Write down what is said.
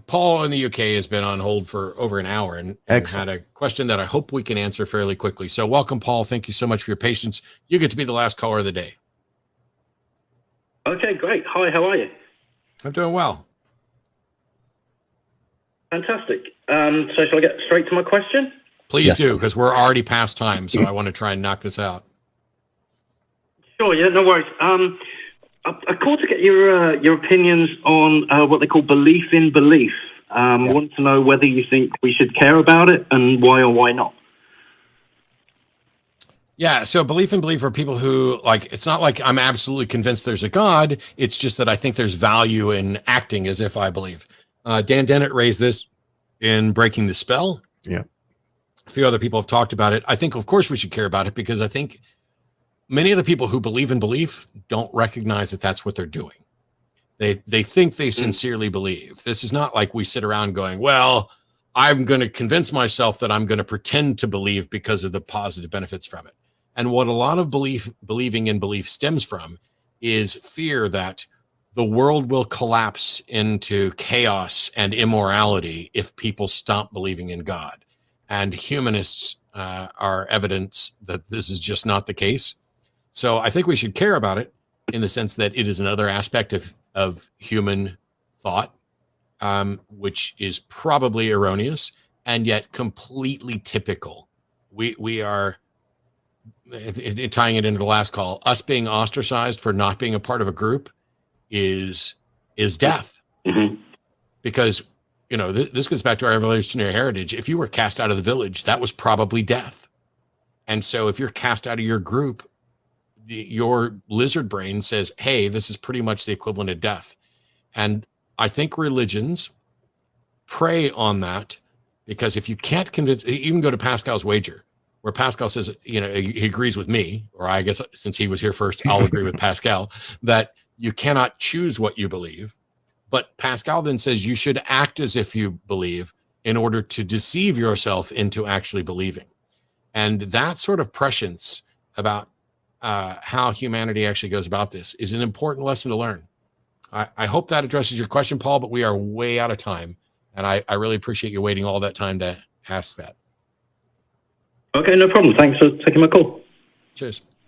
Paul in the UK has been on hold for over an hour and had a question that I hope we can answer fairly quickly. So welcome, Paul. Thank you so much for your patience. You get to be the last caller of the day. Okay, great. Hi, how are you? I'm doing well. Fantastic. So shall I get straight to my question? Please do, because we're already past time, so I want to try and knock this out. Sure, yeah, no worries. I called to get your opinions on what they call belief in belief. I want to know whether you think we should care about it and why or why not. Yeah, so belief in belief are people who, like, it's not like I'm absolutely convinced there's a God. It's just that I think there's value in acting as if I believe. Dan Dennett raised this in Breaking the Spell. Yeah. A few other people have talked about it. I think, of course, we should care about it because I think many of the people who believe in belief don't recognize that that's what they're doing. They think they sincerely believe. This is not like we sit around going, well, I'm going to convince myself that I'm going to pretend to believe because of the positive benefits from it. And what a lot of believing in belief stems from is fear that the world will collapse into chaos and immorality if people stop believing in God. And humanists are evidence that this is just not the case. So I think we should care about it in the sense that it is another aspect of human thought, which is probably erroneous and yet completely typical. We are, tying it into the last call, us being ostracized for not being a part of a group is death. Mm-hmm. Because, you know, this goes back to our evolutionary heritage. If you were cast out of the village, that was probably death. And so if you're cast out of your group, your lizard brain says, hey, this is pretty much the equivalent of death. And I think religions prey on that, because if you can't convince, even go to Pascal's wager, where Pascal says, you know, he agrees with me, or I guess since he was here first, I'll agree with Pascal, that you cannot choose what you believe. But Pascal then says you should act as if you believe in order to deceive yourself into actually believing. And that sort of prescience about how humanity actually goes about this is an important lesson to learn. I hope that addresses your question, Paul, but we are way out of time. And I really appreciate you waiting all that time to ask that. Okay, no problem. Thanks for taking my call. Cheers.